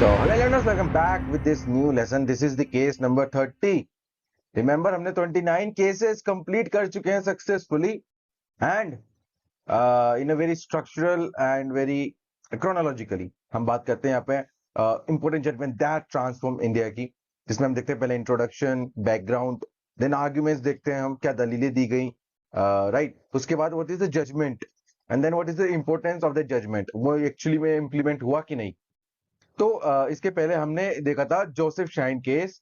So, hello learners, welcome back with this new lesson. This is the case number 30. Remember, हमने 29 cases complete कर चुके हैं successfully and in a very structural and very chronologically. हम बात करते हैं यहाँ पे important judgment that transform India की, जिसमें हम देखते हैं पहले introduction, background, then arguments देखते हैं हम क्या दलीलें दी गई, right? उसके बाद what is the judgment and then what is the importance of the judgment? वो actually में implement हुआ कि नहीं? तो इसके पहले हमने देखा था जोसेफ शाइन केस।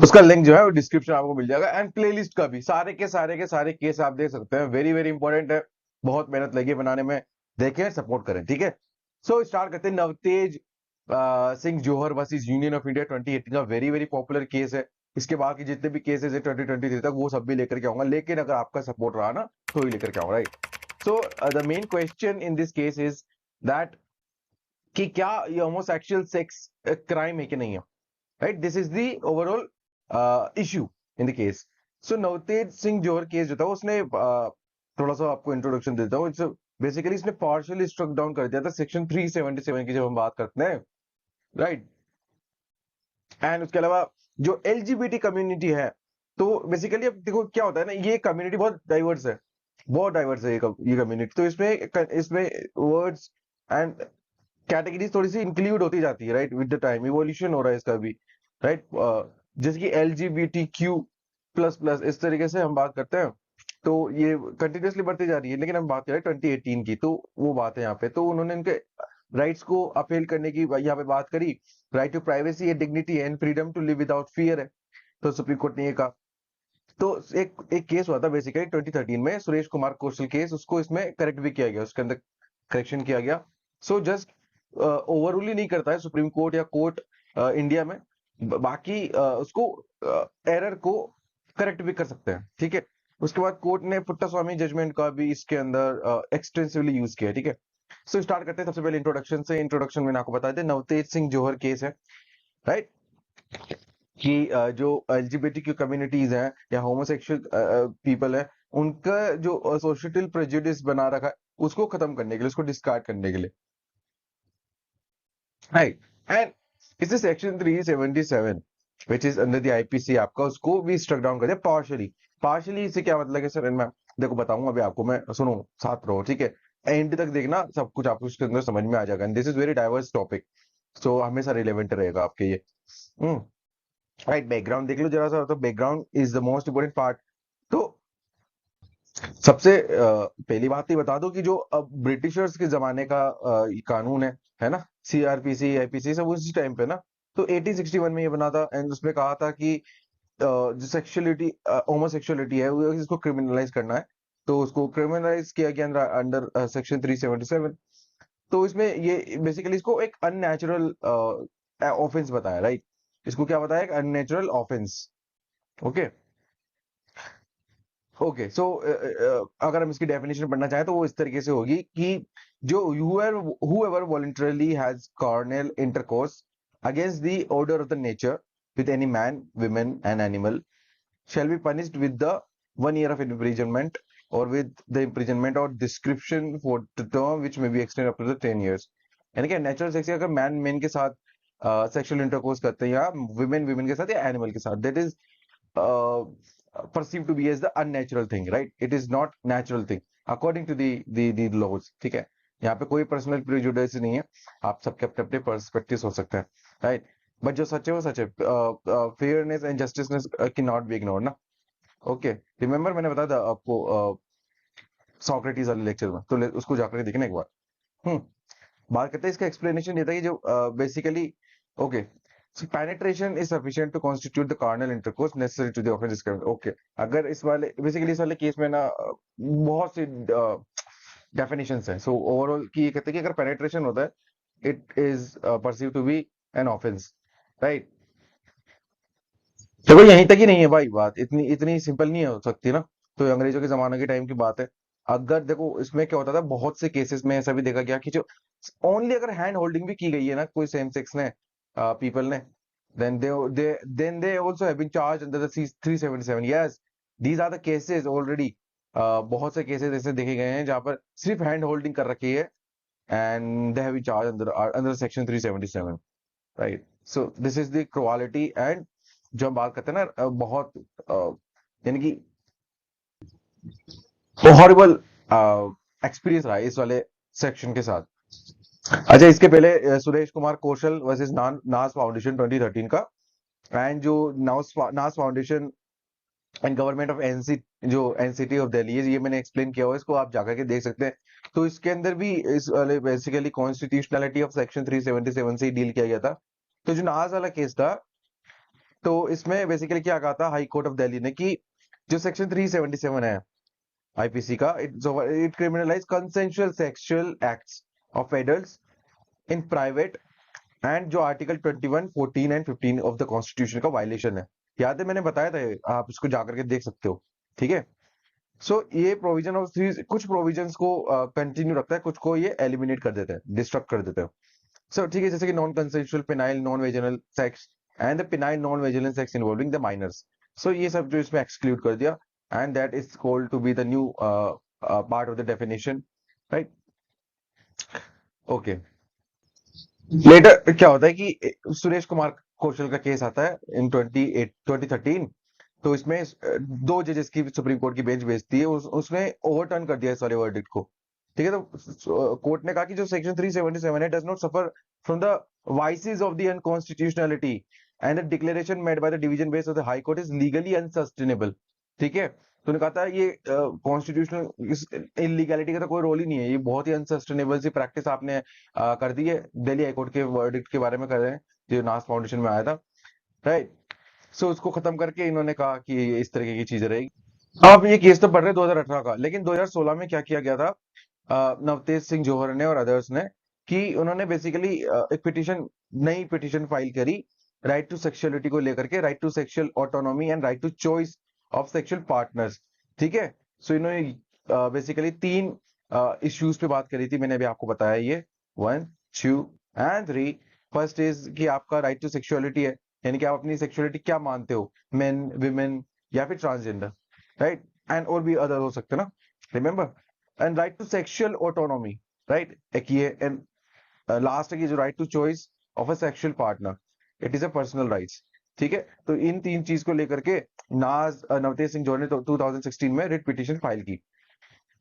उसका लिंक जो है वो डिस्क्रिप्शन आपको मिल जाएगा एंड प्लेलिस्ट का भी, सारे के सारे केस आप देख सकते हैं। वेरी वेरी इंपॉर्टेंट है, बहुत मेहनत लगी बनाने में, देखें सपोर्ट करें, ठीक है। सो स्टार्ट करते हैं। नवतेज सिंह जोहर वर्सेस यूनियन ऑफ इंडिया 2018 का वेरी वेरी पॉपुलर केस है। इसके बाकी जितने भी केसेस है 2023 तक वो सब भी लेकर के आऊंगा, लेकिन अगर आपका सपोर्ट रहा ना तो ही लेकर के आऊंगा, right. So the main question in this case is that कि क्या ये होमोसेक्सुअल सेक्स क्राइम है कि नहीं है, right. This is the overall issue in the case. So Navtej Singh Johar case जो था उसने थोड़ा सा आपको इंट्रोडक्शन देता हूँ। इट्स बेसिकली इसने पार्शियली स्ट्रक डाउन कर दिया था सेक्शन 377 की जब हम बात करते हैं, राइट। एंड उसके अलावा जो एलजीबीटी कम्युनिटी है, तो बेसिकली अब देखो क्या होता है ना, ये कम्युनिटी बहुत डाइवर्स है, बहुत डाइवर्स है ये कम्युनिटी। तो इसमें वर्ड्स एंड कैटेगरीज थोड़ी सी इंक्लूड होती जाती है, right. With the time evolution हो रहा है इसका भी, राइट। जैसे कि LGBTQ++ इस तरीके से हम बात करते हैं, तो ये कंटिन्यूसली बढ़ती जा रही है। लेकिन हम बात करें 2018 की, तो वो बात है यहाँ पे, तो उन्होंने इनके राइट्स को अपील करने की यहाँ पे बात करी। Right to privacy and dignity and freedom to live without fear है, तो सुप्रीम कोर्ट ने ये कहा। तो एक केस हुआ था बेसिकली 2013 में, सुरेश कुमार कौशल केस, उसको इसमें करेक्ट भी किया गया, उसके अंदर करेक्शन किया गया। सो जस्ट ओवररूल ही नहीं करता है सुप्रीम कोर्ट या कोर्ट इंडिया में, बाकी उसको एरर को करेक्ट भी कर सकते हैं, ठीक है। उसके बाद कोर्ट ने पुट्टास्वामी जजमेंट का भी इसके अंदर एक्सटेंसिवली यूज किया है, ठीक है। सो स्टार्ट करते हैं सबसे पहले इंट्रोडक्शन से। इंट्रोडक्शन में आपको बता दें, नवतेज सिंह जोहर केस है, राइट। कि जो एलजीबीटीक्यू कम्युनिटीज हैं या होमोसेक्सुअल पीपल है, उनका जो सोशल प्रेजुडिस बना रखा है उसको खत्म करने के लिए, उसको डिस्कार्ड करने के लिए, राइट। एंड इस section 377 which is under the IPC आपका, उसको भी स्ट्रक डाउन कर दिया पार्शियली। पार्शियली इससे क्या मतलब है सर? मैं देखो बताऊंगा अभी आपको, मैं सुनो साथ रहो, ठीक है। एंड तक देखना, सब कुछ आपको उसके अंदर समझ में आ जाएगा। This is very diverse topic, so हमेशा रिलेवेंट रहेगा आपके ये। राइट, बैकग्राउंड देख लो जरा सा, तो background is the most important part. तो सबसे पहली बात ही बता दो कि जो अब ब्रिटिशर्स के जमाने का ये कानून है ना, सीआरपीसी आईपीसी सब उसी टाइम पे ना, तो 1861 में ये बना था। एंड उसमें कहा था कि जो सेक्सुअलिटी होमोसेक्सुअलिटी है वो इसको क्रिमिनलाइज करना है, तो उसको क्रिमिनलाइज किया गया अंडर सेक्शन 377। तो इसमें ये बेसिकली इसको एक अननेचुरल ऑफेंस बताया, राइट। इसको क्या बताया? एक अननेचुरल ऑफेंस, ओके। ओके, सो अगर हम इसकी डेफिनेशन पढ़ना चाहें तो वो इस तरीके से होगी कि जो whoever voluntarily has carnal intercourse against the order of the nature with any man, woman and animal shall be punished with the 1 year of imprisonment or with the imprisonment or description for the term which may be extended up to the 10 years। यानी कि natural sex अगर man man के साथ sexual intercourse करते हैं या women women के साथ या एनिमल के साथ, that is perceived to be as the unnatural thing, right? It is not natural thing according to the laws, ठीक है। यहाँ पे कोई पर्सनल प्रेजुडिस नहीं है, आप सबके अपने अपने पर्सपेक्टिव हो सकते हैं, राइट। बट जो सच है वो सच है। फेयरनेस एंड जस्टिसनेस की नॉट बी इग्नोर ना, ओके। रिमेम्बर मैंने बताया था आपको सॉक्रेटिस वाले लेक्चर में, तो उसको जाकर देखना एक बार। बात करते हैं इसका एक्सप्लेनेशन ये था कि जो basically, okay, so penetration is sufficient to constitute the carnal intercourse necessary to the offense described, okay। अगर इस वाले बेसिकली इस वाले केस में ना बहुत सी डेफिनेशंस हैं। सो ओवरऑल की ये कहते हैं कि अगर पेनेट्रेशन होता है it is perceive to be an offence, right. देखो यहीं तक ही नहीं है भाई बात, इतनी इतनी सिंपल नहीं हो सकती ना। तो अंग्रेजों के जमाने के टाइम की बात है। अगर देखो इसमें क्या होता था, बहुत से केसेस में ऐसा भी देखा गया कि जो ओनली अगर हैंड होल्डिंग भी की गई है ना कोई सेम सेक्स ने पीपल ने, then they also have been charged under the 377। yes, these are the cases already बहुत से केसेस ऐसे देखे गए हैं जहां पर सिर्फ हैंड होल्डिंग कर रखी है and they have been charge under section 377, right? So this is the quality. And जो हम बात करते हैं ना, बहुत यानी कि हॉरिबल एक्सपीरियंस रहा है इस वाले सेक्शन के साथ। अच्छा, इसके पहले सुरेश कुमार कौशल वर्सेस नास फाउंडेशन 2013 का, एंड जो नास foundation and government of NC, जो एनसीटी ऑफ दिल्ली है, ये मैंने एक्सप्लेन किया हुआ है, इसको आप जाकर के देख सकते हैं। तो इसके अंदर भी इस वाले बेसिकली कॉन्स्टिट्यूशनलिटी ऑफ सेक्शन 377 से ही डील किया गया था। तो जो नाज वाला केस था, तो इसमें बेसिकली क्या कहा था हाई कोर्ट ऑफ दिल्ली ने कि जो सेक्शन 377 है आईपीसी का, it criminalize consensual sexual acts of adults in private, and जो article 21, 14 and 15 of the constitution का वायलेशन है। याद है मैंने बताया था ये, आप इसको जाकर के देख सकते हो, ठीक है? सो ये प्रोविजन ऑफ कुछ प्रोविजंस को कंटिन्यू रखता है, कुछ को ये एलिमिनेट कर देते हैं, डिस्ट्रक्ट कर देते हैं। सो ठीक है, जैसे कि non consensual penile non vaginal sex and the penile non vaginal sex involving the minors. So ये सब जो इसमें एक्सक्लूड कर दिया, and that is called to be the new part of the definition, right? Okay. Later क्या होता है कि सुरेश कुमार कौशल का केस आता है इन 2013। तो इसमें दो जजेस की सुप्रीम कोर्ट की बेंच भेजती है, उसने ओवरटर्न कर दिया इस वाले वर्डिक्ट को, ठीक है? तो कोर्ट ने कहा कि जो सेक्शन 377 है does not suffer from the vices of the unconstitutionality and the declaration made by the division bench of the high court is legally unsustainable, ठीक है? तो उन्होंने कहा था ये कॉन्स्टिट्यूशनल इलीगैलिटी का तो कोई रोल ही नहीं है, ये बहुत ही अनसस्टेनेबल सी प्रैक्टिस आपने कर दी है, दिल्ली हाईकोर्ट के वर्डिक्ट के बारे में कर रहे हैं जो नास फाउंडेशन में आया था, राइट? सो उसको खत्म करके इन्होंने कहा कि ये इस तरीके की चीजें रहेगी। अब ये केस तो पढ़ रहे 2018 का, लेकिन 2016 में क्या किया गया था नवतेज सिंह जौहर ने और अदर्स ने, कि उन्होंने बेसिकली एक पिटीशन, नई पिटीशन फाइल करी राइट टू सेक्सुअलिटी को लेकर के, right to sexual autonomy and right to choice of sexual partners, ठीक है? सो इन्होंने बेसिकली तीन इश्यूज पे बात करी थी, मैंने अभी आपको बताया ये 1, 2 एंड 3। फर्स्ट इज कि आपका राइट टू सेक्सुअलिटी है, यानी कि आप अपनी सेक्सुअलिटी क्या मानते हो, मेन, विमेन या फिर ट्रांसजेंडर, राइट? एंड और भी अदर हो सकते हैं ना, remember? And right to sexual autonomy, right? एक ये, एंड लास्ट है कि जो right to choice of a sexual partner, it is a personal rights, ठीक है? तो इन तीन चीज को लेकर के नवतेज सिंह जौहर ने 2016 में रिट पिटीशन फाइल की।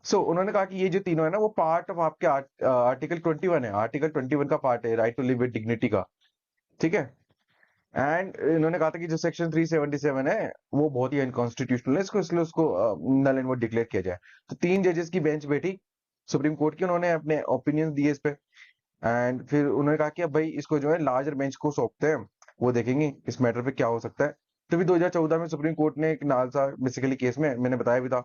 सो उन्होंने कहा कि ये जो तीनों है ना, वो पार्ट ऑफ आपके आर्टिकल 21 है, आर्टिकल 21 का पार्ट है, right to live with dignity का, ठीक है? एंड इन्होंने कहा था कि जो सेक्शन 377 है वो बहुत ही अनकॉन्स्टिट्यूशनल है, इसको इसलिए उसको नल एंड वोइड डिक्लेयर किया जाए। तो तीन जजेस की बेंच बैठी सुप्रीम कोर्ट की, उन्होंने अपने ओपिनियंस दिए इस पे, एंड फिर उन्होंने कहा कि अब भाई इसको जो है लार्जर बेंच को सौंपते हैं, वो देखेंगे इस मैटर पे क्या हो सकता है। तो फिर 2014 में सुप्रीम कोर्ट ने एक नालसा बेसिकली केस में, मैंने बताया भी था,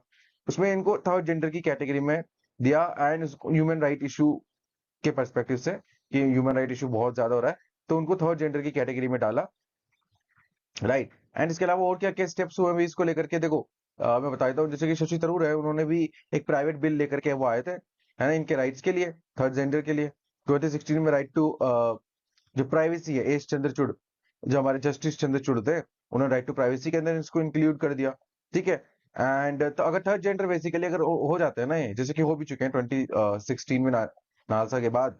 उसमें इनको थर्ड जेंडर की कैटेगरी में दिया, एंड ह्यूमन राइट इशू के परस्पेक्टिव से कि ह्यूमन राइट इशू बहुत ज्यादा हो रहा है, तो उनको थर्ड जेंडर की कैटेगरी में डाला, राइट? एंड इसके अलावा और क्या क्या स्टेप्स हुए हैं इसको लेकर के, देखो मैं बता देता हूँ। जैसे कि शशि थरूर है, उन्होंने भी एक प्राइवेट बिल लेकर के वो आए थे, है ना, इनके राइट्स के लिए, थर्ड जेंडर के लिए। 2016 में राइट टू जो प्राइवेसी है, एस चंद्रचूड़, जो हमारे जस्टिस चंद्रचूड़ थे, उन्होंने राइट टू प्राइवेसी के अंदर इसको इंक्लूड कर दिया, ठीक है? एंड तो अगर थर्ड जेंडर बेसिकली अगर हो जाते हैं ना, ये जैसे कि हो भी चुके हैं 2016 में नालसा के बाद,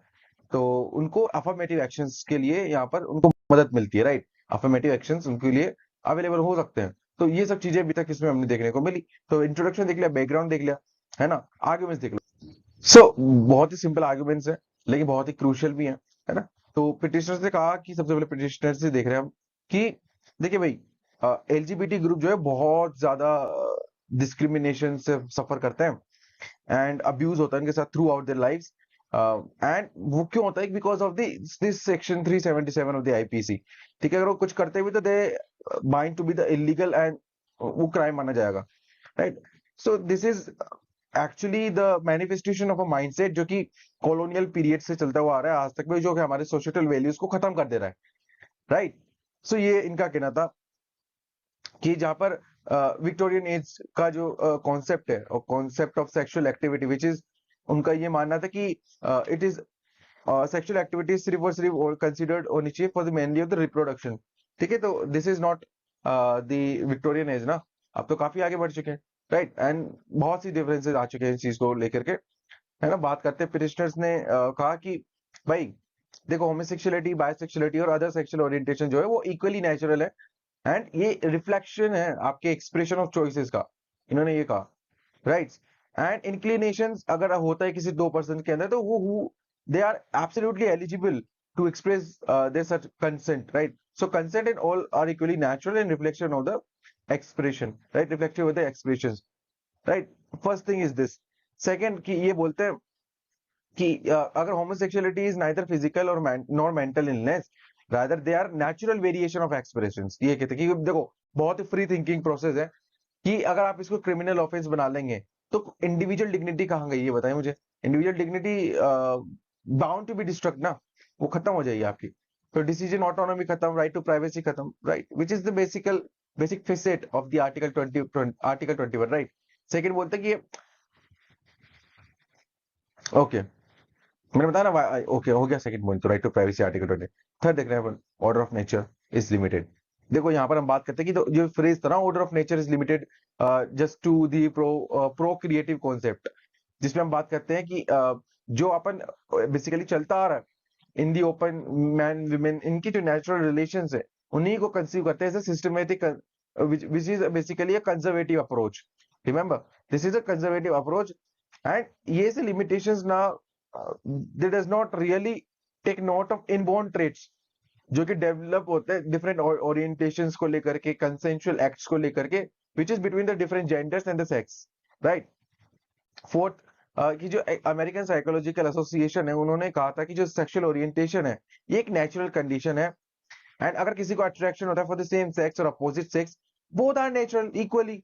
तो उनको अफर्मेटिव एक्शंस के लिए यहाँ पर उनको मदद मिलती है, राइट? अफर्मेटिव एक्शंस उनके लिए अवेलेबल हो सकते हैं। तो ये सब चीजें अभी तक इसमें हमने देखने को मिली। तो इंट्रोडक्शन देख लिया, बैकग्राउंड देख लिया, है ना? आर्ग्यूमेंट्स देख लो। सो बहुत ही सिंपल आर्ग्यूमेंट्स है, लेकिन बहुत ही क्रूशियल भी है ना? तो पिटिशनर्स ने कहा कि सबसे पहले पिटिशनर से देख रहे हैं हम कि देखिए भाई, एलजीबीटी ग्रुप जो है बहुत ज्यादा डिस्क्रिमिनेशन से सफर करते हैं, एंड अब्यूज होता है इनके साथ throughout their lives. And वो क्यों होता है? Because of this section 377 of the IPC, ठीक है? अगर वो कुछ करते भी तो deemed to be the illegal, एंड वो क्राइम माना जाएगा, right? So this is actually the manifestation of a mindset जो कि कॉलोनियल पीरियड से चलता हुआ आ रहा है आज तक में, जो कि हमारे सोशल वैल्यूज को खत्म कर दे रहा है, राइट? सो ये इनका कहना था कि जहां पर विक्टोरियन एज का जो कॉन्सेप्ट है, और concept of sexual activity which is, उनका ये मानना था कि इट इज सेक्सुअल एक्टिविटी सिर्फ और सिर्फ और कंसिडर्ड होनी चाहिए for the mainly of the reproduction, ठीक है? तो this is not the Victorian age ना, अब तो काफी आगे बढ़ चुके हैं। राइट, एंड बहुत सी डिफरेंसेस आ चुके हैं इस चीज को लेकर के, है ना। बात करते हैं, पिटिशनर्स ने कहा कि भाई देखो, होमोसेक्सुअलिटी, बायसेक्सुअलिटी और अदर सेक्सुअल ओरिएंटेशन जो है वो इक्वली नेचुरल है, एंड ये रिफ्लेक्शन है आपके एक्सप्रेशन ऑफ चॉइसेस का, इन्होंने ये कहा, राइट। एंड इंक्लिनेशंस अगर होता है किसी 2% के अंदर, तो वो they are absolutely eligible to express their such consent, right. So consent in all are equally natural and reflection of the expression, right, reflective of the expressions, right। First thing is this. Second कि ये बोलते हैं कि अगर homosexuality is neither physical or nor mental illness, rather they are natural variation of expressions, ये कहते हैं कि देखो बहुत ही फ्री थिंकिंग प्रोसेस है कि अगर आप इसको क्रिमिनल ऑफेंस बना लेंगे तो इंडिविजुअल डिग्निटी कहाँ गई, ये बताएं मुझे। Individual dignity bound to be destruct ना, वो खत्म हो जाएगी आपकी। तो डिसीजन ऑटोनॉमी खत्म, राइट टू प्राइवेसी खत्म, right, which is the basic facet of the article 21, right. Second बोलते हैं कि ओके, मैंने बताया ना, ओके हो गया सेकंड पॉइंट, तो right to privacy article 20। Third देख रहे हैं अपन, order of nature is limited. देखो यहाँ पर हम बात करते हैं कि तो जो फ्रेज था ना, order of nature is limited just to the procreative concept, जिसमें हम बात करते हैं कि जो अपन बेसिकली चलता आ रहा है इन दी ओपन, मैन विमेन, इनकी जो नेचुरल रिलेशंस है उन्हीं को कंसीव करते हैं as a systematic, which is basically a conservative approach. Remember, this is a conservative approach, and ये से लिमिटेशंस ना, they does not really take note of inborn traits जो कि डेवलप होते हैं डिफरेंट ओरिएंटेशंस को लेकर के, कंसेंशुअल एक्ट्स को लेकर के, which is between the different genders and the sex, right. Fourth, कि जो अमेरिकन साइकोलॉजिकल एसोसिएशन है उन्होंने कहा था कि जो सेक्सुअल ओरिएंटेशन है ये एक नेचुरल कंडीशन है, एंड अगर किसी को अट्रैक्शन होता है फॉर द सेम सेक्स और opposite sex, both are natural equally,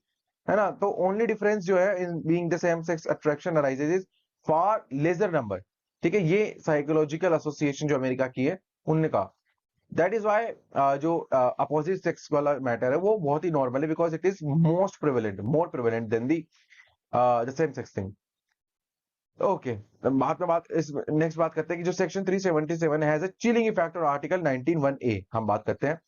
है ना। तो ओनली डिफरेंस जो है in being the same sex attraction arises is for lesser number, ठीक है। ये साइकोलॉजिकल एसोसिएशन जो अमेरिका की है उनने कहा, दैट इज वाई जो अपोजिट सेक्स वाला मैटर है वो बहुत ही नॉर्मल है, because it is most prevalent, more prevalent than the same sex thing. Okay, बात में बात इस नेक्स्ट बात करते हैं कि जो section 377 has a chilling effect और आर्टिकल 191A हम बात करते हैं,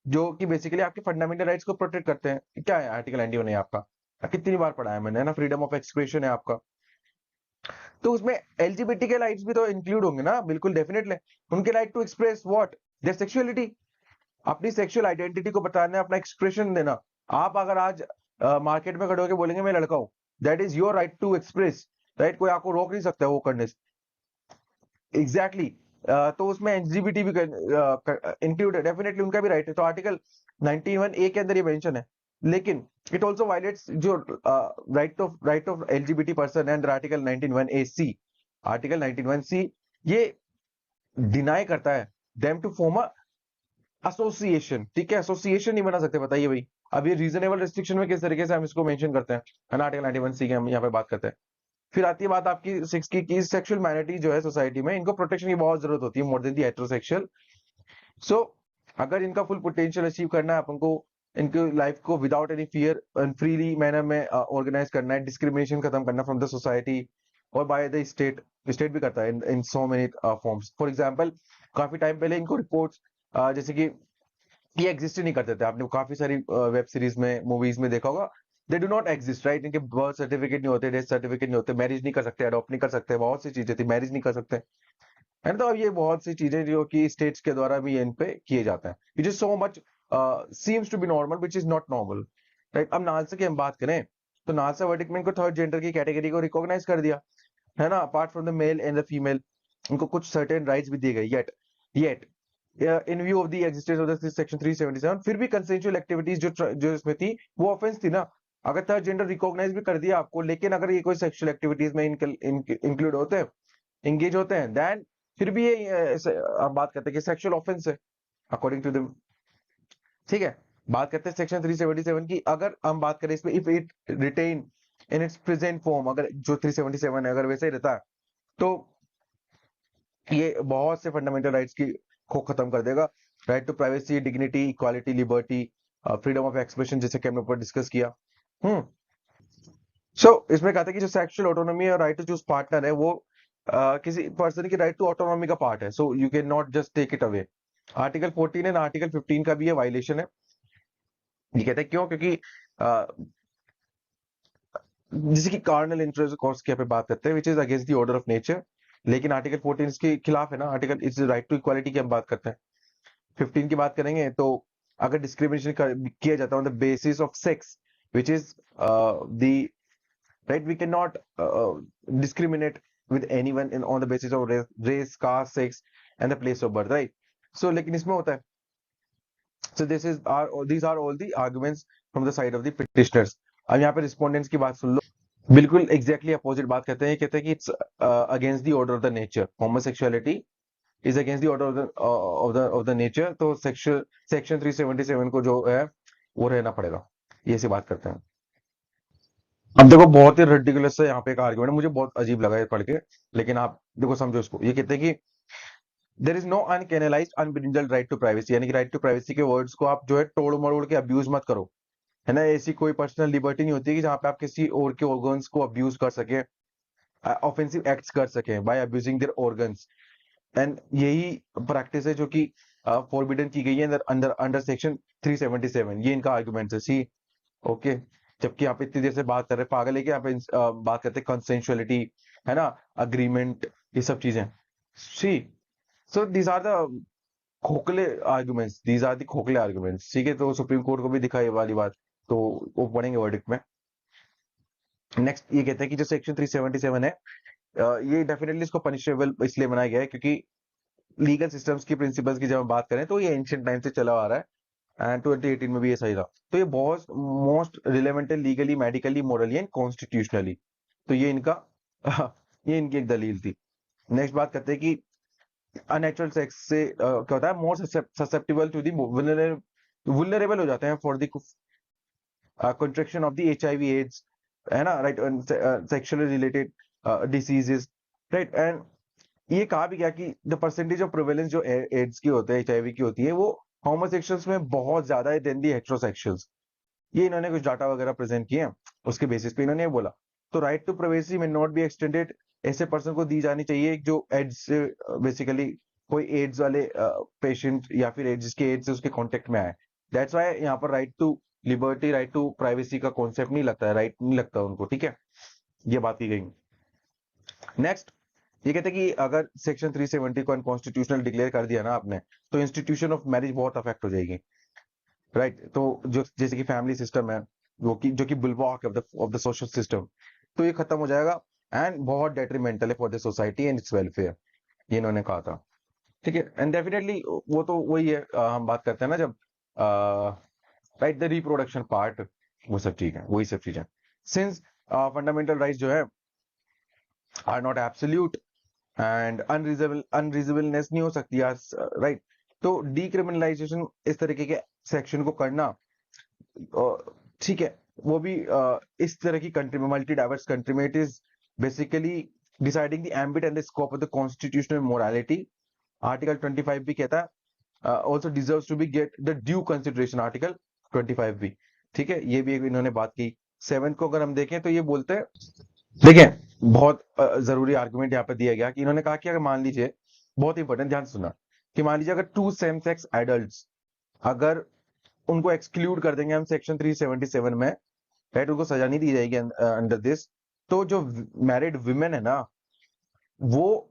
जो कि बेसिकली आपके फंडामेंटल राइट्स को प्रोटेक्ट करते हैं। क्या है आर्टिकल 91A आपका, कितनी बार पढ़ा है मैंने, है ना, फ्रीडम ऑफ एक्सप्रेशन है आपका। तो उसमें एलजीबीटी के राइट्स भी तो इंक्लूड होंगे ना, बिल्कुल डेफिनेटली। उनके right to express what, their sexuality, अपनी सेक्सुअल आइडेंटिटी को बताना, अपना एक्सप्रेशन देना। आप अगर आज मार्केट में खड़े होकर बोलेंगे मैं लड़का हूं, that is your right to express, right, कोई आपको रोक नहीं सकता वो करने से। एग्जैक्टली तो उसमें एलजीबीटी भी इंक्लूड है, डेफिनेटली उनका भी राइट है। तो आर्टिकल 91A के अंदर ये मेंशन है, लेकिन इट ऑल्सो वायलेट्स जो right of LGBT person and article 91AC, article 91C ये डिनाई करता है them to form a association, ठीक है। एसोसिएशन नहीं बना सकते, बताइए भाई। अब ये रीजनेबल रिस्ट्रिक्शन में किस तरीके से हम इसको मेंशन करते हैं, है ना, आर्टिकल 91C के हम यहाँ पे बात करते हैं। फिर आती है बात आपकी सिक्स की सेक्सुअल माइनॉरिटी जो है सोसाइटी में, इनको प्रोटेक्शन की बहुत जरूरत होती है मोर देन दी हेटेरोसेक्सुअल। सो अगर इनका फुल पोटेंशियल अचीव करना है अपन को, इनकी लाइफ को without any fear and freely manner में ऑर्गेनाइज करना है, डिस्क्रिमिनेशन खत्म करना फ्रॉम द सोसाइटी और बाय द स्टेट, स्टेट भी करता है in so many forms. For example, काफी टाइम पहले इनको रिपोर्ट्स जैसे कि ये एग्जिस्ट ही नहीं करते थे, आपने काफी सारी वेब सीरीज में, मूवीज में देखा होगा, they do not exist, right. इनके बर्थ सर्टिफिकेट नहीं होते, डेथ सर्टिफिकेट नहीं होते, मैरिज नहीं कर सकते, अडॉप्ट नहीं कर सकते, बहुत सी चीजें थी, मैरिज नहीं कर सकते, है ना। तो अब ये बहुत सी चीजें जो कि स्टेट्स के द्वारा भी इन पे किए जाते हैं, which is so much seems to be normal, which is not normal, right. अब नालसा की हम बात करें तो नालसा वर्डिक्ट में इनको थर्ड जेंडर की कैटेगरी को रिकॉग्नाइज कर दिया, है ना, apart from the male and the female, उनको कुछ सर्टेन राइट्स भी दिए गए। Yet in view of the existence of the section 377 फिर भी कंसेंजुअल एक्टिविटीज जो इसमें थी वो ऑफेंस थी ना। अगर थर्ड जेंडर रिकॉग्नाइज भी कर दिया आपको, लेकिन अगर ये कोई सेक्सुअल एक्टिविटीज में इंक्लूड होते हैं, एंगेज होते हैं, देन फिर भी ये हम बात करते हैं कि सेक्सुअल ऑफेंस है अकॉर्डिंग टू द, ठीक है। बात करते हैं सेक्शन 377 की, अगर हम बात करें इसमें, if it retain in its present form, अगर जो 377 है अगर वैसे ही रहता है तो ये बहुत से फंडामेंटल राइट्स की को खत्म कर देगा। Right to privacy, dignity, equality, liberty, freedom of expression, जैसे कि हमने ऊपर डिस्कस किया। हम्म सो इसमें कहता है कि जो सेक्सुअल ऑटोनॉमी और राइट टू चूज पार्टनर है वो किसी पर्सन की राइट टू ऑटोनॉमी का पार्ट है, so you can not just take it away. Article 14 and article 15 का भी ये वायलेशन है। ये कहते हैं क्यों, क्योंकि जैसे कि कार्नल इंटरेस्ट कोर्स की यहाँ पे बात करते हैं, which is against the order of nature, लेकिन आर्टिकल 14 इसके खिलाफ है ना, article its right to equality की हम बात करते हैं। 15 की बात करेंगे तो अगर डिस्क्रिमिनेशन किया जाता है on the basis of sex, which is the right, we can not discriminate with anyone in on the basis of race, caste, sex and the place of birth, right? So लेकिन इसमें होता है, so these are all the arguments from the side of the petitioners। अब यहाँ पे respondents की बात सुन लो, बिल्कुल एग्जैक्टली अपोजिट बात करते हैं। कहते हैं कि it's against the order of the nature, homosexuality is against the order of the nature. तो सेक्शन 377 को जो है वो रहना पड़ेगा, ये सी बात करते हैं। अब देखो बहुत ही रेडिकुलस है यहाँ पे एक आर्गुमेंट, मुझे बहुत अजीब लगा ये पढ़ के, लेकिन आप देखो समझो इसको। ये कहते हैं कि there is no uncanalised unbridled right to privacy, यानी कि राइट टू प्राइवेसी के वर्ड्स को आप जो है तोड़ मरोड़ के अब्यूज मत करो, है ना। ऐसी कोई पर्सनल लिबर्टी नहीं होती कि जहाँ पे आप किसी और के ऑर्गन्स को अब्यूज कर सके, ऑफेंसिव एक्ट्स कर सके by abusing their organs. And यही प्रैक्टिस है जो कि फॉरबिडन की गई है अंडर अंडर सेक्शन 377। ये इनका आर्गुमेंट है, सी ओके। जबकि यहाँ पे इतनी देर से बात कर रहे हैं, पागल है कि यहाँ पे बात करते हैं कंसेंशुअलिटी, है ना, अग्रीमेंट, ये सब चीजें। सी सो दीज आर द खोखले आर्गुमेंट्स, दीज आर द खोखले आर्गुमेंट्स, ठीक है। तो सुप्रीम कोर्ट को भी दिखा ये वाली बात, तो वो पढ़ेंगे वर्डिक्ट में। नेक्स्ट ये कहते हैं कि जो सेक्शन 377 है, ये डेफिनेटली इसको पनिशेबल इसलिए बनाया गया है क्योंकि लीगल सिस्टम्स की प्रिंसिपल्स की जब हम बात करें तो ये एंशियंट टाइम से चला आ रहा है, एंड 2018 में भी ये सही था। तो ये बहुत मोस्ट रिलेवेंट है legally, medically, morally and constitutionally. तो ये इनका ये इनकी एक दलील थी। नेक्स्ट बात करते हैं कि अननेचुरल सेक्स से क्या होता है, more susceptible to the vulnerable हो जाते हैं for the contraction of the HIV AIDS, है ना, right, sexually related diseases, right. And ये कहा भी गया कि द परसेंटेज ऑफ प्रिवेलेंस जो एड्स की होते हैं, HIV की होती है, वो होमोसेक्सुअल्स में बहुत ज्यादा है देन दी हेटेरोसेक्सुअल्स। ये इन्होंने कुछ डाटा वगैरह प्रेजेंट किए हैं, उसके बेसिस पे इन्होंने ये बोला। तो राइट टू प्राइवेसी में नॉट बी एक्सटेंडेड ऐसे पर्सन को दी जानी चाहिए जो एड्स से बेसिकली कोई एड्स वाले पेशेंट या फिर जिसके एड्स से उसके कांटेक्ट में आए। दैट्स व्हाई यहाँ पर right to liberty, right to privacy का कॉन्सेप्ट नहीं लगता है, राइट नहीं लगता उनको, ठीक है। ये बात की गई। नेक्स्ट ये कहते हैं कि अगर सेक्शन 370 को अनकॉन्स्टिट्यूशनल डिक्लेयर कर दिया ना आपने, तो इंस्टीट्यूशन ऑफ मैरिज बहुत अफेक्ट हो जाएगी, राइट। तो जो जैसे कि फैमिली सिस्टम है वो कि जो कि बुलवॉक ऑफ द सोशल सिस्टम, तो ये खत्म हो जाएगा एंड बहुत डेट्रीमेंटल है for the society and it's welfare, ये इन्होंने कहा था, ठीक है। एंड डेफिनेटली वो तो वही है, हम बात करते हैं ना जब राइट द रिप्रोडक्शन पार्ट, वो सब ठीक है, वही सब चीजें। सिंस फंडामेंटल राइट्स जो है आर नॉट एब्सोल्यूट एंड अनरीजनेबलनेस नहीं हो सकती, राइट। तो डीक्रिमिनलाइजेशन इस तरीके के सेक्शन को करना, ठीक है, वो भी इस तरह की कंट्री में, मल्टी डाइवर्स कंट्री में, it is basically deciding the ambit and the scope of the constitutional morality. Article 25 भी कहता है also deserves to be get the due consideration, article 25 भी, ठीक है। ये भी एक इन्होंने बात की। 7 को अगर हम देखें तो ये बोलते हैं, देखिए बहुत जरूरी आर्गुमेंट यहाँ पे दिया गया कि इन्होंने कहा कि अगर मान लीजिए, बहुत इंपॉर्टेंट, ध्यान से सुना, कि मान लीजिए अगर 2 सेम सेक्स एडल्ट्स, अगर उनको एक्सक्लूड कर देंगे हम सेक्शन 377 में, राइट, उनको सजा नहीं दी जाएगी अंडर दिस, तो जो मैरिड विमेन है ना, वो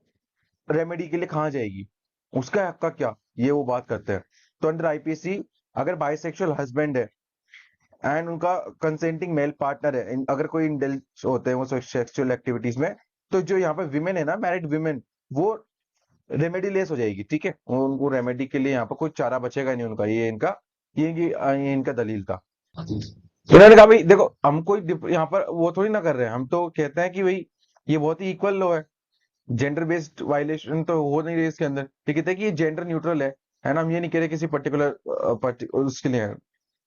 रेमेडी के लिए कहाँ जाएगी, उसका हक का क्या, ये वो बात करते हैं। तो अंडर आईपीसी अगर बाइसेक्सुअल हस्बैंड है एंड उनका कंसेंटिंग मेल पार्टनर है, अगर कोई इंडल्ज होते हैं वो सेक्सुअल एक्टिविटीज में, तो जो यहाँ पे विमेन है ना, मैरिड विमेन, वो रेमेडी लेस हो जाएगी, ठीक है। उनको रेमेडी के लिए यहाँ पर कोई चारा बचेगा नहीं उनका, ये इनका दलील था। इन्होंने कहा भाई देखो हम कोई यहाँ पर वो थोड़ी ना कर रहे हैं, हम तो कहते हैं कि भाई ये बहुत ही इक्वल लॉ है, जेंडर बेस्ड वायलेशन तो हो नहीं रही इसके अंदर, ठीक है, कि ये जेंडर न्यूट्रल है ना। हम ये नहीं कह रहे किसी पर्टिकुलर उसके लिए है,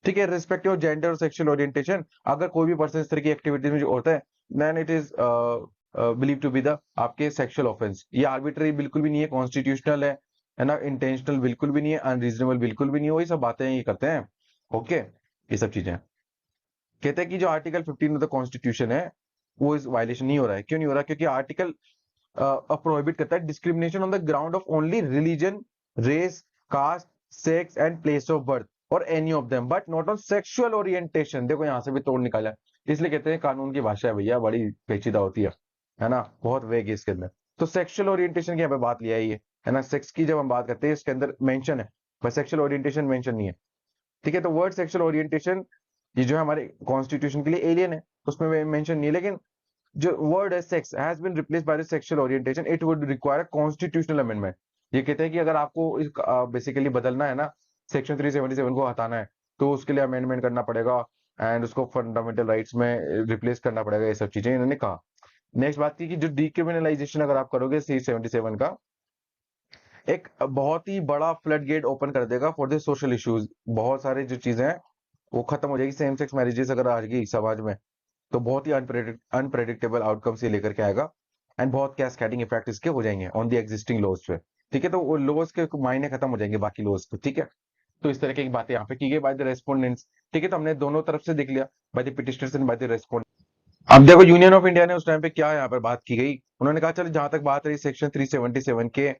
ठीक है, रिस्पेक्टिव ऑफ जेंडर और सेक्सुअल ओरिएंटेशन, अगर कोई भी पर्सन इस तरह की एक्टिविटीज में जो होता है, then it is believe to be the आपके सेक्सुअल ऑफेंस। ये आर्बिट्ररी बिल्कुल भी नहीं है, कॉन्स्टिट्यूशनल है ना, इंटेंशनल बिल्कुल भी नहीं है, अनरीजनेबल बिल्कुल भी नहीं है, वही सब बातें ये करते हैं, ओके। ये सब चीजें कहते हैं कि जो आर्टिकल 15 ऑफ द कॉन्स्टिट्यूशन है वो इस वायलेशन नहीं हो रहा है। क्यों नहीं हो रहा? क्योंकि आर्टिकल प्रोहिबिट करता है discrimination on the ground of only religion, race, caste, sex and place of birth और any of them, but not on sexual orientation. देखो यहां से भी तोड़ निकाला है, इसलिए कहते हैं कानून की भाषा है भैया, बड़ी पेचीदा होती है ना, बहुत वेग है इसके अंदर। तो सेक्सुअल ओरिएंटेशन की यहाँ पे बात लिया है ना, सेक्स की जब हम बात करते हैं इसके अंदर मेंशन है, पर सेक्सुअल ओरिएंटेशन मेंशन नहीं है, ठीक है। तो वर्ड सेक्सुअल ओरिएंटेशन ये जो है हमारे कॉन्स्टिट्यूशन के लिए एलियन है, उसमें मेंशन नहीं है, लेकिन जो वर्ड है sex has been replaced by the sexual orientation, it would require a constitutional amendment. ये कहते हैं कि अगर आपको इस बेसिकली बदलना है ना, सेक्शन 377 को हटाना है, तो उसके लिए अमेंडमेंट करना पड़ेगा एंड उसको फंडामेंटल राइट्स में रिप्लेस करना पड़ेगा, ये सब चीजें इन्होंने कहा। नेक्स्ट बात की कि जो डीक्रिमिनलाइजेशन अगर आप करोगे 377 का, एक बहुत ही बड़ा फ्लड गेट ओपन कर देगा फॉर द सोशल इश्यूज। बहुत सारे जो चीजें हैं वो खत्म हो जाएगी, सेम सेक्स मैरिजेस अगर आ गई समाज में, तो बहुत ही अनप्रेडिक्टेबल आउटकम्स ये लेकर के आएगा एंड बहुत कैस्केडिंग इफेक्ट इसके हो जाएंगे ऑन द एग्जिस्टिंग लॉज पे, ठीक है। तो वो लॉज के मायने खत्म हो जाएंगे बाकी लॉज पे, ठीक है। तो इस तरह की बातें यहाँ पे की गई बाय द रेस्पोंडेंट्स, ठीक है। तो हमने दोनों तरफ से देख लिया, by the petitioners and by the respondent. अब देखो यूनियन ऑफ इंडिया ने उस टाइम पे क्या यहाँ पर बात की गई, उन्होंने कहा चलो जहां तक बात रही सेक्शन 377 के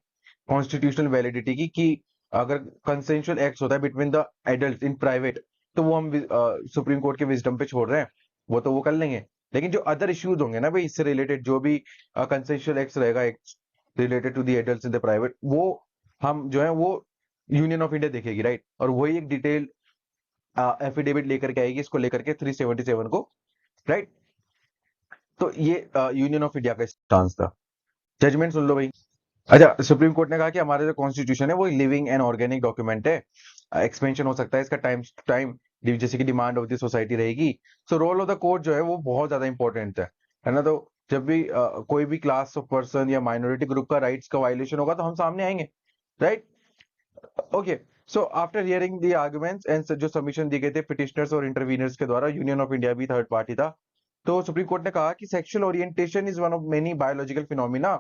कॉन्स्टिट्यूशनल वैलिडिटी की, कि अगर कंसेंशुअल एक्ट होता है between the adult in private, तो वो हम सुप्रीम कोर्ट के विजडम पे छोड़ रहे हैं, वो कर लेंगे। लेकिन जो अदर इश्यूज होंगे ना भाई इससे रिलेटेड, जो भी कंसेंशुअल एक्ट रहेगा, act related to the adult in the private, वो हम जो है वो यूनियन ऑफ इंडिया देखेगी, राइट। और वही एक डिटेल एफिडेविट लेकर के आएगी इसको लेकर के 377 को, राइट। तो ये यूनियन ऑफ इंडिया का स्टांस था। जजमेंट सुन लो भाई। अच्छा, सुप्रीम कोर्ट ने कहा कि हमारा जो कॉन्स्टिट्यूशन है वो लिविंग एंड ऑर्गेनिक डॉक्यूमेंट है, एक्सपेंशन हो सकता है इसका टाइम टाइम जैसे कि डिमांड ऑफ द सोसाइटी रहेगी। So role of the court जो है वो बहुत ज्यादा इंपॉर्टेंट है ना। तो जब भी कोई भी क्लास ऑफ पर्सन या माइनॉरिटी ग्रुप का राइट्स का वायलेशन होगा तो हम सामने आएंगे, right. Okay, so after hearing the arguments and जो सबमिशन दिए गए थे पिटिशनर्स और इंटरवीनर्स के द्वारा, यूनियन ऑफ इंडिया भी थर्ड पार्टी था। तो सुप्रीम कोर्ट ने कहा कि sexual orientation is one of many biological phenomena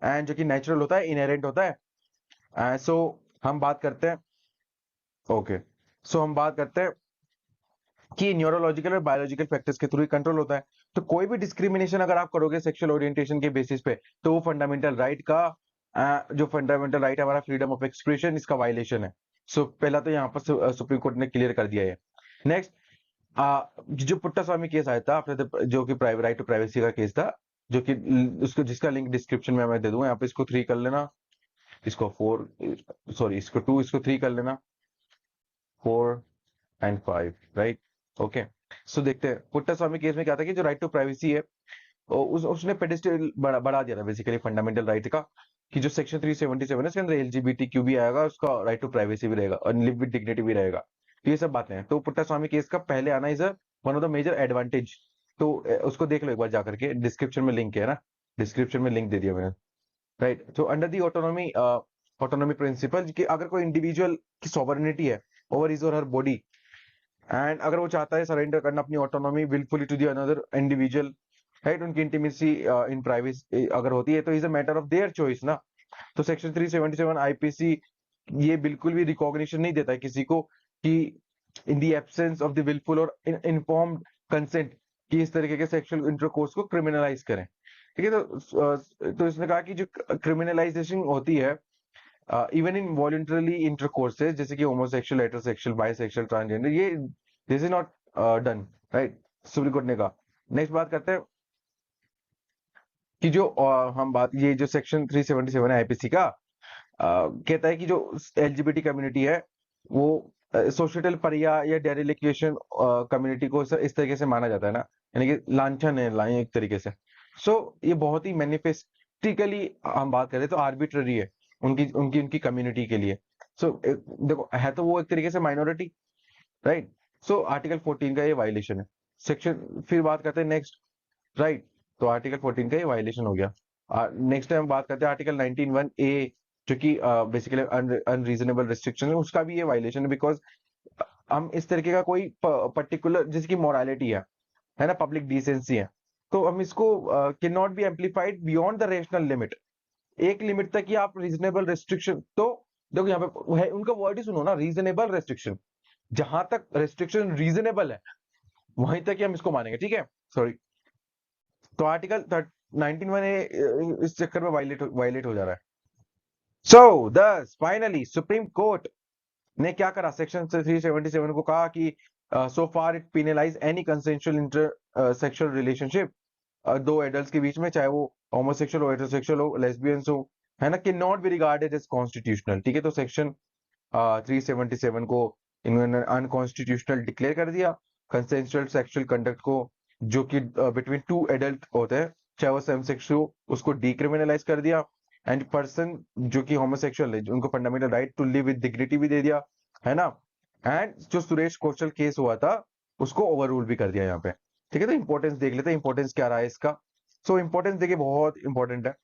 and जो कि नेचुरल होता है, इनहेरेंट होता है। सो हम बात करते हैं, ओके, सो हम बात करते हैं कि न्यूरोलॉजिकल और बायोलॉजिकल फैक्टर्स के थ्रू ही कंट्रोल होता है। तो कोई भी डिस्क्रिमिनेशन अगर आप करोगे सेक्सुअल ओरिएंटेशन के बेसिस पे, तो वो फंडामेंटल राइट का जो फंडामेंटल राइट है हमारा फ्रीडम ऑफ एक्सप्रेशन, इसका वायलेशन है। सो पहला तो यहाँ पर सुप्रीम कोर्ट ने क्लियर कर दिया है। नेक्स्ट, जो पुट्टा स्वामी केस आया था आफ्टर जो कि प्राइवेट राइट टू प्राइवेसी का केस था, जो कि उसको जिसका लिंक डिस्क्रिप्शन में मैं दे दूंगा, यहाँ पे इसको 3 कर लेना, इसको 4, सॉरी इसको 2, इसको 3 कर लेना, 4 एंड 5, राइट। ओके, सो देखते हैं पुट्टा स्वामी केस में क्या था कि जो राइट टू प्राइवेसी है उसने पेडिस्टल बढ़ा दिया था बेसिकली फंडामेंटल राइट का, कि जो सेक्शन 377 है इसके अंदर एलजीबीटीक्यू भी आएगा, उसका राइट टू प्राइवेसी भी रहेगा और लिव विद डिग्निटी भी रहेगा। तो ये सब बातें हैं। तो पुट्टा स्वामी केस का पहले आना is one of the major advantage. तो उसको देख लो एक बार जाकर के, डिस्क्रिप्शन में लिंक है ना, डिस्क्रिप्शन में लिंक दे दिया मैंने, राइट। तो अंडर दी ऑटोनॉमी प्रिंसिपल, कि अगर कोई इंडिविजुअल की सॉवरेनिटी है ओवर हिज और हर बॉडी, एंड अगर वो चाहता है सरेंडर करना अपनी autonomy wilfully to the another individual, right, उनकी इंटीमेसी इन प्राइवेसी अगर होती है, तो is a matter of their choice ना। तो सेक्शन 377 आईपीसी ये बिल्कुल भी रिकॉग्निशन नहीं देता है किसी को कि in the absence of the wilful और इनफॉर्म्ड कंसेंट कि इस तरीके के सेक्सुअल इंटरकोर्स को क्रिमिनलाइज करें, ठीक है। तो इसने कहा कि जो क्रिमिनलाइजेशन होती है इवन इन वॉलंटरली इंटरकोर्सेज, जैसे कि होमोसेक्सुअल, हेटेरोसेक्सुअल, बाइसेक्सुअल, ट्रांसजेंडर, ये this is not done, right, supreme court ने कहा। नेक्स्ट बात करते हैं कि जो हम बात ये जो सेक्शन 377 है आईपीसी का, कहता है कि जो एलजीबीटी कम्युनिटी है वो सोशल परिया या डेरिलिक्वेशन कम्युनिटी को इस तरीके से माना जाता है ना, यानी कि लांछन है एक तरीके से। सो ये बहुत ही मैनिफेस्टिकली हम बात करें तो आर्बिट्ररी है उनकी उनकी उनकी कम्युनिटी के लिए। सो देखो है तो वो एक तरीके से माइनॉरिटी, राइट। सो आर्टिकल 14 का ये वायलेशन है। सेक्शन फिर बात करते हैं नेक्स्ट, राइट। तो आर्टिकल 14 का ये वायलेशन हो गया। नेक्स्ट टाइम बात करते हैं आर्टिकल 19(1)(a), जो कि बेसिकली अनरीजनेबल रिस्ट्रिक्शन है, उसका भी ये वायलेशन है, बिकॉज हम इस तरीके का कोई पर्टिकुलर जिसकी मोरालिटी है ना, पब्लिक डिसेंसी है, तो हम इसको can not be amplified beyond the rational limit. एक लिमिट तक ही आप रीजनेबल रेस्ट्रिक्शन, तो देखो यहाँ पे है उनका वर्ड ही सुनो ना, रीजनेबल रेस्ट्रिक्शन, जहां तक रेस्ट्रिक्शन रीजनेबल है वहीं तक ही हम इसको मानेंगे, ठीक है। सॉरी, तो आर्टिकल 19(1)(a) इस चक्कर में वायलेट हो जा रहा है। सो दस फाइनली सुप्रीम कोर्ट ने क्या करा, सेक्शन 377 को कहा कि so far it penalise any consensual sexual relationship दो एडल्ट के बीच में, चाहे वो होमोसेक्सुअल हो, हेटेरोसेक्सुअल हो, लेस्बियंस हो, है ना, कि not be regarded as constitutional. ठीक है, तो सेक्शन 377 को इन्होंने अनकॉन्स्टिट्यूशनल डिक्लेयर कर दिया। कंसेंसुअल सेक्सुअल कंडक्ट को, जो कि बिटवीन टू एडल्ट होते हैं, चाहे वो सेम सेक्स हो, उसको डिक्रिमिनलाइज कर दिया। एंड पर्सन जो कि होमोसेक्सुअल है, उनको fundamental right to live with dignity भी दे दिया, है ना। एंड जो सुरेश कौशल केस हुआ था, उसको ओवर रूल भी कर दिया यहाँ पे। ठीक है, तो इंपॉर्टेंस देख लेते हैं, इंपॉर्टेंस क्या रहा है इसका। सो इंपॉर्टेंस देखिए, बहुत इंपॉर्टेंट है।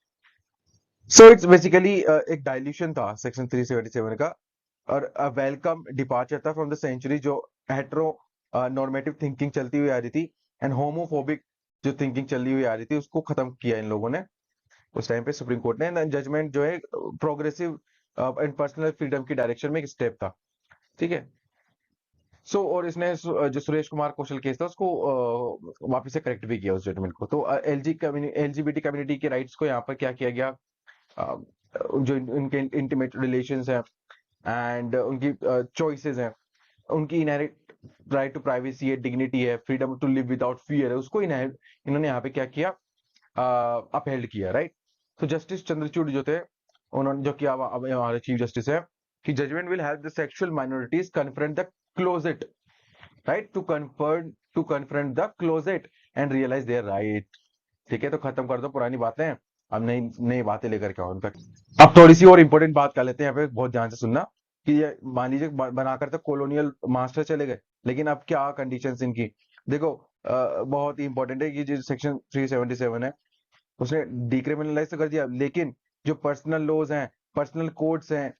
सो इट्स बेसिकली एक डाइल्यूशन था सेक्शन 377 का, और वेलकम डिपार्चर था फ्रॉम द सेंचुरी, जो हेट्रो नॉर्मेटिव थिंकिंग चलती हुई आ रही थी, एंड होमोफोबिक जो थिंकिंग चली हुई आ रही थी, उसको खत्म किया इन लोगों ने उस टाइम पे, सुप्रीम कोर्ट ने। जजमेंट जो है प्रोग्रेसिव एंड पर्सनल फ्रीडम की डायरेक्शन में एक स्टेप था। ठीक है, सो और इसने जो सुरेश कुमार कौशल केस था, उसको वापस से करेक्ट भी किया उस जजमेंट को। तो एलजीबीटी कम्युनिटी के राइट्स को यहाँ पर क्या किया गया, अ, जो इनके इंटीमेट रिलेशंस हैं एंड उनकी चॉइसेस हैं, उनकी इनहेरिट राइट टू प्राइवेसी है, डिग्निटी है, freedom to live without fear है, उसको इन्होंने यहाँ पे क्या किया, अपहेल्ड किया, राइट। तो जस्टिस चंद्रचूड़ जो थे, उन्होंने, जो कि अब हमारे चीफ जस्टिस है, कि judgment will help the sexual minorities confront the closet, right, to confront the closet and realise their right. ठीक है, तो खत्म कर दो पुरानी बातें, अब नई नई बातें लेकर के आओ उन तक। अब थोड़ी सी और इंपॉर्टेंट बात कर लेते हैं यहाँ पे, बहुत ध्यान से सुनना, कि ये मान लीजिए बनाकर तो कॉलोनियल मास्टर चले गए, लेकिन अब क्या कंडीशंस इनकी, देखो, बहुत ही इंपॉर्टेंट है कि जो सेक्शन 377 है, उसने डिक्रिमिनलाइज तो कर दिया, लेकिन जो पर्सनल लॉज हैं, पर्सनल कोड्स हैं,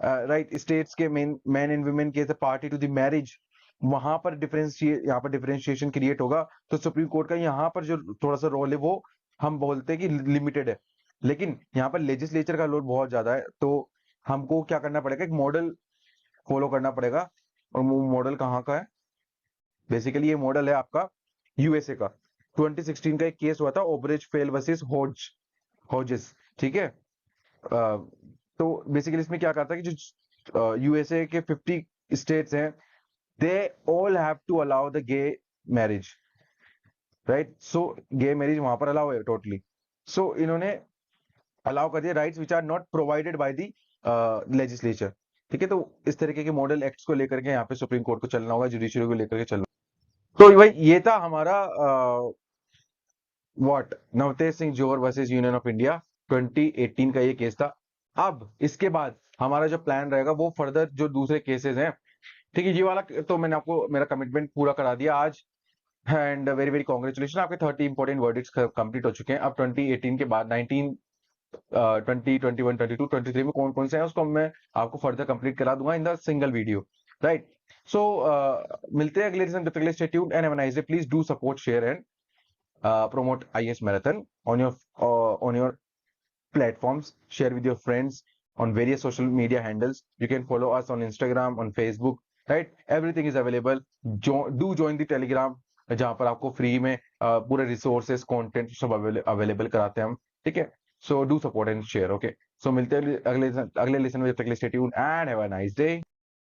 राइट, स्टेट्स के मैन एंड वुमेन के पार्टी टू द मैरिज, वहां पर यहाँ पर डिफरेंशिएशन क्रिएट होगा। तो सुप्रीम कोर्ट का यहाँ पर जो थोड़ा सा रोल है, वो हम बोलते हैं कि लिमिटेड है, लेकिन यहाँ पर लेजिस्लेचर का रोल बहुत ज्यादा है। तो हमको क्या करना पड़ेगा, एक मॉडल फॉलो करना पड़ेगा, और वो मॉडल कहाँ का है, बेसिकली ये मॉडल है आपका यूएसए का। 2016 का एक केस हुआ था, ओब्रिज फेल वर्सेस होजेस। ठीक है, तो बेसिकली इसमें क्या करता है कि जो यूएसए के 50 स्टेट्स हैं, they all have to allow the gay marriage, right. So gay marriage वहां पर अलाउ है टोटली। सो इन्होंने अलाउ कर दिया rights which are not provided by the legislature. ठीक है, तो इस तरीके के मॉडल एक्ट्स को लेकर के यहाँ पे सुप्रीम कोर्ट को चलना होगा, जुडिशरी को लेकर के चलना। तो भाई ये था हमारा what Navtej Singh Johar versus union of India 2018 का ये केस था। अब इसके बाद हमारा जो प्लान रहेगा, वो फर्दर जो दूसरे केसेस हैं, ठीक है, ये वाला तो मैंने आपको मेरा कमिटमेंट पूरा करा दिया आज, एंड वेरी वेरी कॉन्ग्रेचुलेशन, आपके 30 इंपॉर्टेंट वर्डिक्ट्स कंप्लीट हो चुके हैं। अब 2018 के बाद 19 20 21 22 23 में कौन कौन से हैं, उसको मैं आपको फर्दर कंप्लीट करा दूंगा in the single video, right. So मिलते हैं अगले लेसन, तब तक के लिए stay tuned and have a nice day. Please do support, share and promote IS Marathon on your platforms. Share with your friends on various social media handles. You can follow us on Instagram, on Facebook, right? Everything is available. Do join the Telegram, जहां पर आपको free में पूरे resources content सब available कराते हैं हम। ठीक है, so do support and share. Okay, so मिलते हैं अगले लेसन में, जब तक के लिए stay tuned and have a nice day.